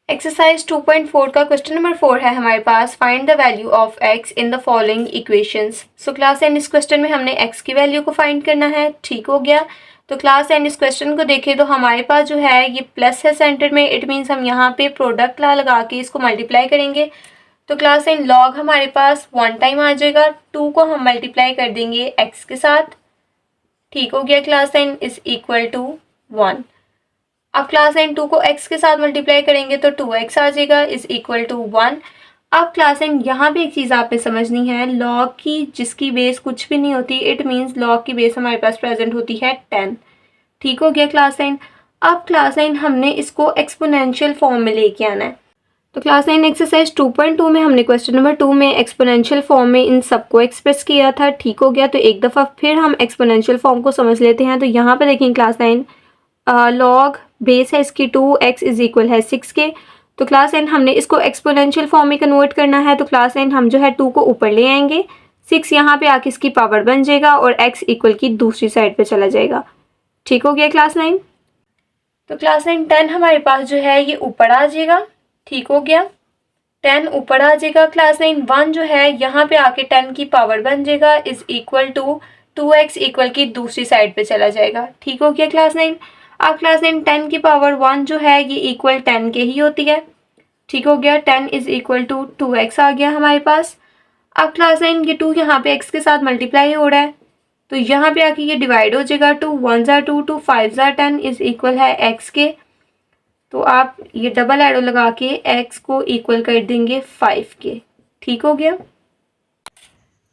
Exercise 2.4 का question number 4 है हमारे पास, find the value of x in the following equations. So class and इस क्वेश्चन में हमने x की वैल्यू को फाइंड करना है। ठीक हो गया। तो क्लास एंड इस क्वेश्चन को देखें तो हमारे पास जो है ये प्लस है सेंटर में, इट मीन्स हम यहाँ पे प्रोडक्ट ला लगा के इसको मल्टीप्लाई करेंगे। तो क्लास एंड लॉग हमारे पास 1 टाइम आ जाएगा, 2 को हम मल्टीप्लाई कर देंगे x के साथ। ठीक हो गया। Class and is equal to 1। अब क्लास एन 2 को x के साथ मल्टीप्लाई करेंगे तो 2x आ जाएगा इज इक्वल टू 1। अब क्लास एन यहाँ पे एक चीज़ आपने समझनी है, लॉग की जिसकी बेस कुछ भी नहीं होती, इट मीन्स लॉग की बेस हमारे पास प्रेजेंट होती है 10। ठीक हो गया क्लास एन। अब क्लास एन हमने इसको एक्सपोनेंशियल फॉर्म में लेके आना है। तो क्लास 9 एक्सरसाइज 2.2 में हमने क्वेश्चन नंबर 2 में एक्सपोनेंशियल फॉर्म में इन सबको एक्सप्रेस किया था। ठीक हो गया। तो एक दफ़ा फिर हम एक्सपोनेंशियल फॉर्म को समझ लेते हैं। तो यहाँ पे देखें क्लास 9 लॉग बेस है इसकी 2x इज इक्वल है 6 के। तो क्लास एन हमने इसको एक्सपोनेंशियल फॉर्म में कन्वर्ट करना है। तो क्लास एन हम जो है 2 को ऊपर ले आएंगे, 6 यहाँ पे आके इसकी पावर बन जाएगा और x इक्वल की दूसरी साइड पे चला जाएगा। ठीक हो गया क्लास 9। तो क्लास 9 10 हमारे पास जो है ये ऊपर आ जाएगा। ठीक हो गया। 10 ऊपर आ जाएगा। क्लास 9 1 जो है यहाँ पे आके 10 की पावर बन जाएगा is equal to 2x equal की दूसरी साइड पे चला जाएगा। ठीक हो गया क्लास 9। अब क्लास 9 10 की पावर 1 जो है ये इक्वल 10 के ही होती है। ठीक हो गया। 10 इज इक्वल टू 2x आ गया हमारे पास। अब क्लास 9 ये 2 यहाँ पे x के साथ मल्टीप्लाई हो रहा है, तो यहाँ पे आके ये डिवाइड हो जाएगा। 2 1 ज़ा 2 2 5 ज़ा 10 इज इक्वल है x के। तो आप ये डबल एरो लगा के x को इक्वल कर देंगे 5 के। ठीक हो गया।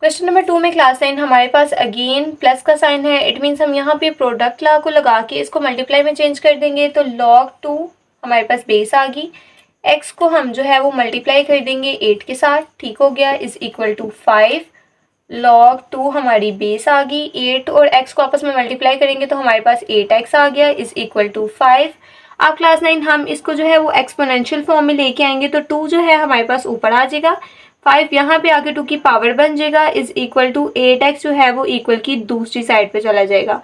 क्वेश्चन नंबर 2 में क्लास 9 हमारे पास अगेन प्लस का साइन है, इट मीन्स हम यहाँ पे प्रोडक्ट ला को लगा के इसको मल्टीप्लाई में चेंज कर देंगे। तो log 2 हमारे पास बेस आ गई, x को हम जो है वो मल्टीप्लाई कर देंगे 8 के साथ। ठीक हो गया इज इक्वल टू 5। log 2 हमारी बेस आ गई, 8 और x को आपस में मल्टीप्लाई करेंगे तो हमारे पास 8x आ गया इज इक्वल टू 5। अब क्लास 9 हम इसको जो है वो एक्सपोनेंशियल फॉर्म में लेके आएंगे, तो 2 जो है हमारे पास ऊपर आ जाएगा, 5 यहाँ पे आके 2 की पावर बन जाएगा इज इक्वल टू 8x जो है वो इक्वल की दूसरी साइड पे चला जाएगा।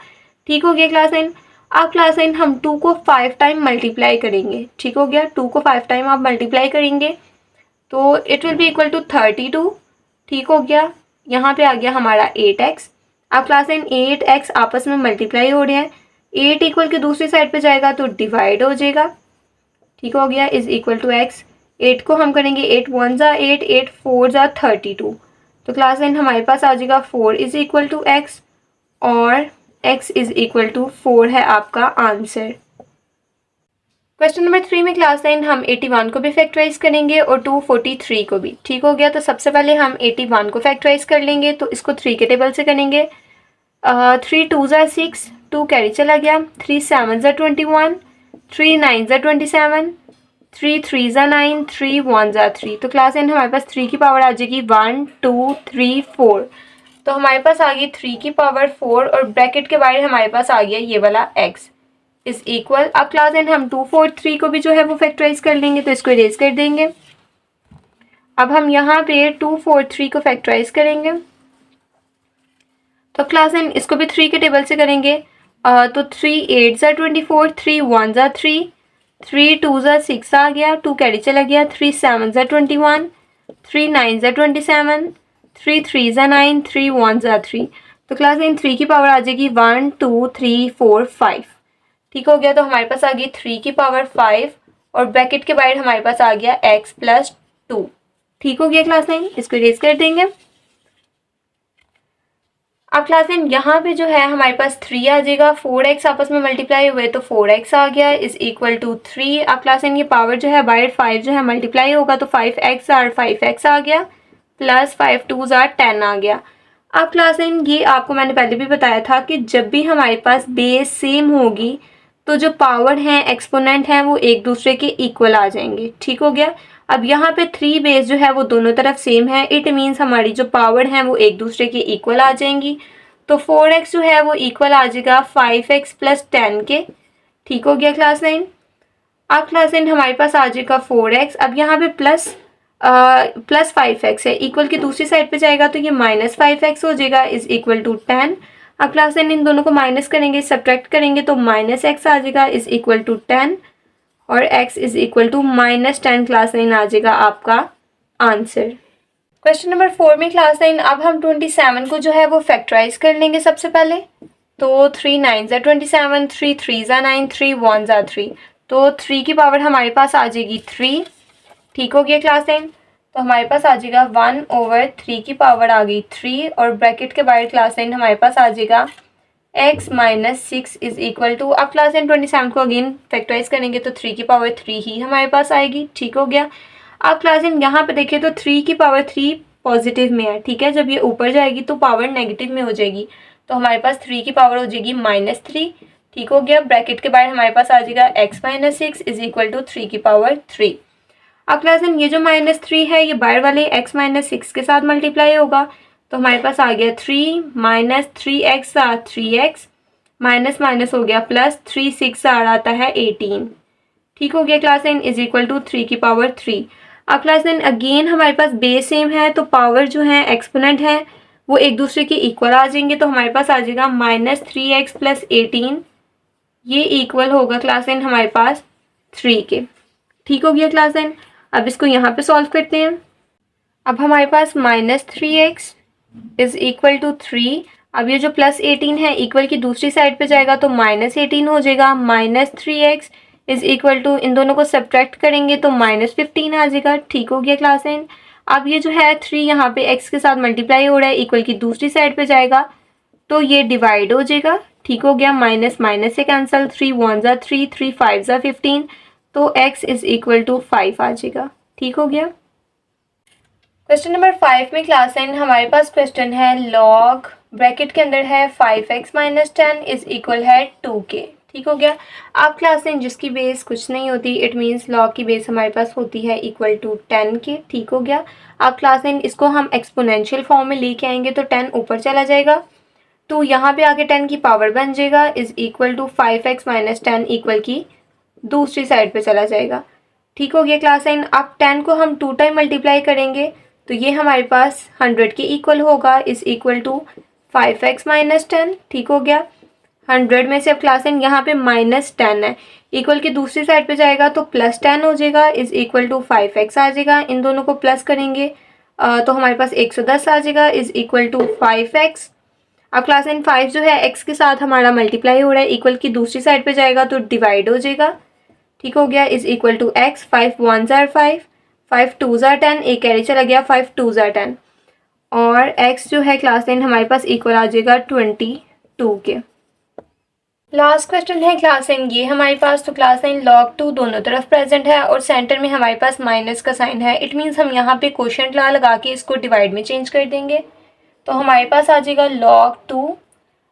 ठीक हो गया क्लास 9। अब क्लास 9 हम 2 को 5 टाइम मल्टीप्लाई करेंगे। ठीक हो गया। 2 को 5 टाइम आप मल्टीप्लाई करेंगे तो it will be equal to 32। ठीक हो गया। यहाँ पे आ गया हमारा 8x। अब क्लास 9 8x आपस में मल्टीप्लाई हो रहे हैं, 8 इक्वल की दूसरी साइड पे जाएगा तो डिवाइड हो जाएगा। ठीक हो गया इज इक्वल टू x। 8 को हम करेंगे 8 1 ज़ा 8 8 4 ज़ा 32। तो क्लास 9 हमारे पास आ जाएगा 4 इज इक्वल टू x और x इज इक्वल टू 4 है आपका आंसर। क्वेश्चन नंबर 3 में क्लास 9 हम 81 को भी फैक्टराइज करेंगे और 243 को भी। ठीक हो गया। तो सबसे पहले हम 81 को फैक्टराइज कर लेंगे, तो इसको 3 के टेबल से करेंगे। 3 2 ज़ा 6, 2 कैरी चला गया, 3 7 ज़ा 21, 3 9 ज़ा 27, 3 3 ज़ा 9, 3 1 ज़ा 3। तो क्लास 9 हमारे पास 3 की पावर आ जाएगी 1 2 3 4। तो हमारे पास आ गई 3 की पावर 4 और ब्रैकेट के बाहर हमारे पास आ गया ये वाला x इज इक्वल। अब क्लास 9 हम 243 को भी जो है वो फैक्टराइज कर लेंगे, तो इसको इरेज कर देंगे। अब हम यहाँ पे 243 को फैक्टराइज करेंगे, तो क्लास 9 इसको भी 3 के टेबल से करेंगे। तो 3 8 ज़ा 24, 3 1 ज़ा 3, 3 2 ज़ा 6 आ गया, 2 कैरी चला गया, 3 7 ज़ा 21, 3 9 ज़ा 27, 3 3 ज़ा 9, 3 1 ज़ा 3। तो क्लास 9 3 की पावर आ जाएगी 1 2 3 4 5। ठीक हो गया। तो हमारे पास आ गई 3 की पावर 5 और ब्रैकेट के बाहर हमारे पास आ गया x प्लस 2। ठीक हो गया क्लास 9, इसको इरेज कर देंगे। अब क्लास 9 यहाँ पे जो है हमारे पास 3 आ जाएगा, 4x आपस में मल्टीप्लाई हुए तो 4x आ गया इज इक्वल टू 3। अब क्लास 9 ये पावर जो है बाहर 5 जो है मल्टीप्लाई होगा तो 5x और 5x आ गया प्लस 5 2 ज़ा 10 आ गया। अब क्लास 9 ये आपको मैंने पहले भी बताया था कि जब भी हमारे पास बेस सेम होगी तो जो पावर हैं एक्सपोनेंट हैं वो एक दूसरे के इक्वल आ जाएंगे। ठीक हो गया। अब यहाँ पे 3 बेस जो है वो दोनों तरफ सेम है, इट मीन्स हमारी जो पावर हैं वो एक दूसरे के इक्वल आ जाएंगी। तो 4x जो है वो इक्वल आ जाएगा 5x प्लस 10 के। ठीक हो गया क्लास 9। अब क्लास 9 हमारे पास आ जाएगा 4x। अब यहाँ पे प्लस 5x है, इक्वल की दूसरी साइड पे जाएगा तो ये माइनस 5x हो जाएगा इज इक्वल टू 10। अब क्लास 9 इन दोनों को माइनस करेंगे, सब्ट्रैक्ट करेंगे तो माइनस x आ जाएगा इज इक्वल टू 10 और x is equal to -10 class 9 आ जाएगा आपका आंसर। क्वेश्चन नंबर 4 में क्लास 9 अब हम 27 को जो है वो फैक्टराइज कर लेंगे सबसे पहले। तो 3 9 ज़ा 27, 3 3 ज़ा 9, 3 1 ज़ा 3, तो 3 की पावर हमारे पास आ जाएगी 3। ठीक हो गया क्लास 9। तो हमारे पास आ जाएगा 1/3 की पावर आ गई 3 और ब्रैकेट के बाहर क्लास 9 हमारे पास आ जाएगा x minus 6 is equal to, अब क्लास 9 27 को अगेन फैक्टराइज करेंगे तो 3 की पावर 3 ही हमारे पास आएगी। ठीक हो गया। अब क्लास 9 यहाँ पे देखिए तो 3 की पावर 3 पॉजिटिव में है, ठीक है, जब ये ऊपर जाएगी तो पावर नेगेटिव में हो जाएगी, तो हमारे पास 3 की पावर हो जाएगी -3। ठीक हो गया। ब्रैकेट के बाहर हमारे पास आ जाएगा x minus 6 is equal to 3 की पावर 3। अब क्लास 9 ये जो -3 है ये बाहर वाले x माइनस 6 के साथ मल्टीप्लाई होगा, तो हमारे पास आ गया 3 minus 3x 3x minus minus हो गया प्लस 3 6 आता है 18। ठीक हो गया क्लास 9 इज इक्वल टू 3 की पावर 3। अब क्लास 9 अगेन हमारे पास बेस सेम है तो पावर जो है एक्सपोनेंट है वो एक दूसरे के इक्वल आ जाएंगे, तो हमारे पास आ जाएगा -3x प्लस 18, ये इक्वल होगा क्लास 9 हमारे पास 3 के। ठीक हो गया क्लास 9। अब इसको यहाँ पे सॉल्व करते हैं। अब हमारे पास -3x इज इक्वल टू 3, अब ये जो प्लस 18 है इक्वल की दूसरी साइड पे जाएगा तो -18 हो जाएगा, -3x इज इक्वल टू, इन दोनों को सब्ट्रैक्ट करेंगे तो -15 आ जाएगा। ठीक हो गया क्लास 9। अब ये जो है 3 यहाँ पे x के साथ मल्टीप्लाई हो रहा है, इक्वल की दूसरी साइड पे जाएगा तो ये डिवाइड हो जाएगा। ठीक हो गया। माइनस माइनस से कैंसिल, 3 1 ज़ा 3, 3 5 ज़ा 15, तो x इज इक्वल टू 5 आ जाएगा। ठीक हो गया। क्वेश्चन नंबर 5 में क्लास 9 हमारे पास क्वेश्चन है लॉग ब्रैकेट के अंदर है 5x माइनस 10 इज इक्वल है 2 के। ठीक हो गया। अब क्लास 9 जिसकी बेस कुछ नहीं होती, इट मीन्स लॉग की बेस हमारे पास होती है इक्वल टू 10 के। ठीक हो गया। अब क्लास 9 इसको हम एक्सपोनेंशियल फॉर्म में लेके आएंगे तो 10 ऊपर चला जाएगा, तो यहाँ पे आके 10 की पावर बन जाएगा is equal to 5x minus 10 equal की दूसरी साइड पे चला जाएगा। ठीक हो गया क्लास 9। अब 10 को हम 2 टाइम मल्टीप्लाई करेंगे तो ये हमारे पास 100 के इक्वल होगा is equal to 5x minus 10। ठीक हो गया। 100 में से अब क्लास 9 यहाँ पे -10 है, इक्वल की दूसरी साइड पे जाएगा तो +10 हो जाएगा इज इक्वल टू 5x आ जाएगा। इन दोनों को प्लस करेंगे तो हमारे पास 110 आ जाएगा इज इक्वल टू 5x। अब क्लास 9 5 जो है x के साथ हमारा मल्टीप्लाई हो रहा है, इक्वल की दूसरी साइड पे जाएगा तो डिवाइड हो जाएगा। ठीक हो गया। इज इक्वल टू x, 5 1 ज़ा 5, 5 2 ज़ा 10, एक कैरी चला गया, 5 2 ज़ा 10, और x जो है क्लास 9 हमारे पास इक्वल आ जाएगा 22 के। लास्ट क्वेश्चन है क्लास 9 ये हमारे पास, तो क्लास 9 log 2 दोनों तरफ प्रेजेंट है और सेंटर में हमारे पास माइनस का साइन है, इट मीन्स हम यहाँ पे क्वोशिएंट ला लगा के इसको डिवाइड में चेंज कर देंगे, तो हमारे पास आ जाएगा log 2,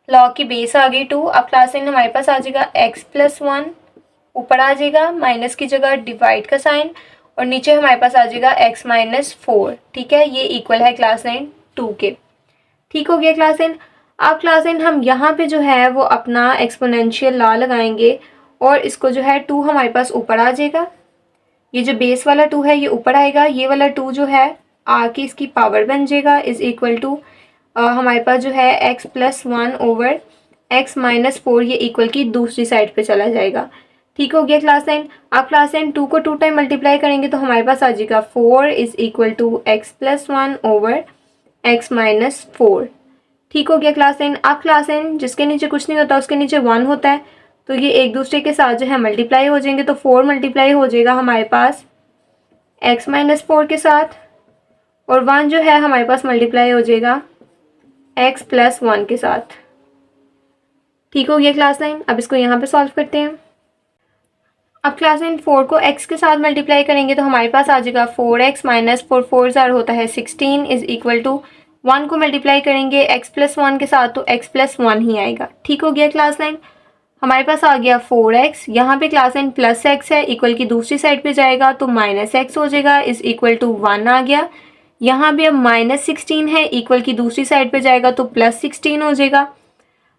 log की बेस आ गई 2। अब क्लास 9 हमारे पास आ जाएगा x प्लस 1, ऊपर आ जाएगा माइनस की जगह डिवाइड का साइन, और नीचे हमारे पास आ जाएगा x माइनस 4। ठीक है, ये इक्वल है क्लास 9 2 के। ठीक हो गया क्लास 9। अब क्लास 9 हम यहाँ पे जो है वो अपना एक्सपोनेंशियल लॉ लगाएंगे और इसको जो है 2 हमारे पास ऊपर आ जाएगा, ये जो बेस वाला 2 है ये ऊपर आएगा, ये वाला 2 जो है आके इसकी पावर बन जाएगा इज इक्वल टू हमारे पास जो है x plus 1 over x minus 4, ये इक्वल की दूसरी साइड पे चला जाएगा। ठीक हो गया क्लास 9। अब क्लास 9 2 को 2 टाइम मल्टीप्लाई करेंगे तो हमारे पास आ जाएगा 4 is equal to x plus 1 over x minus 4। ठीक हो गया क्लास 9। अब क्लास 9 जिसके नीचे कुछ नहीं होता उसके नीचे 1 होता है, तो ये एक दूसरे के साथ जो है मल्टीप्लाई हो जाएंगे, तो 4 मल्टीप्लाई हो जाएगा हमारे पास x माइनस 4 के साथ, और 1 जो है हमारे पास मल्टीप्लाई हो जाएगा x प्लस 1 के साथ। ठीक हो गया क्लास 9। अब इसको यहाँ पे सॉल्व करते हैं। अब क्लास 9 4 को x के साथ मल्टीप्लाई करेंगे तो हमारे पास आ जाएगा 4x माइनस 4, 4 ज़ार होता है 16 इज इक्वल टू 1 को मल्टीप्लाई करेंगे x प्लस 1 के साथ तो x प्लस 1 ही आएगा। ठीक हो गया क्लास 9। हमारे पास आ गया 4x, यहाँ पे क्लास 9 प्लस x है, इक्वल की दूसरी साइड पे जाएगा तो माइनस x हो जाएगा इज इक्वल टू 1 आ गया। यहाँ पे अब माइनस 16 है, इक्वल की दूसरी साइड पे जाएगा तो प्लस 16 हो जाएगा।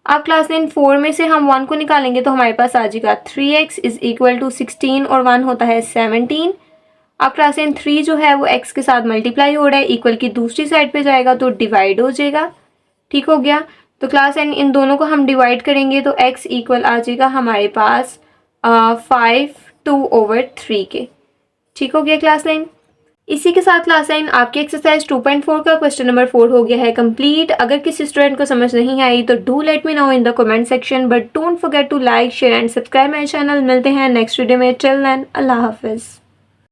अब क्लास 9 4 में से हम 1 को निकालेंगे तो हमारे पास आ जाएगा 3x इज इक्वल टू 16 और 1 होता है 17। अब क्लास 9 3 जो है वो x के साथ मल्टीप्लाई हो रहा है, इक्वल की दूसरी साइड पे जाएगा तो डिवाइड हो जाएगा। ठीक हो गया। तो क्लास 9 इन दोनों को हम डिवाइड करेंगे तो x इक्वल आ जाएगा हमारे पास 5 2/3 के। ठीक हो गया क्लास 9। इसी के साथ क्लास 9 आपकी एक्सरसाइज 2.4 का क्वेश्चन नंबर 4 हो गया है कंप्लीट। अगर किसी स्टूडेंट को समझ नहीं आई तो do let me know in the comment section, but don't forget to like share and subscribe my channel. मिलते हैं नेक्स्ट वीडियो में। टिल देन अल्लाह हाफिज़।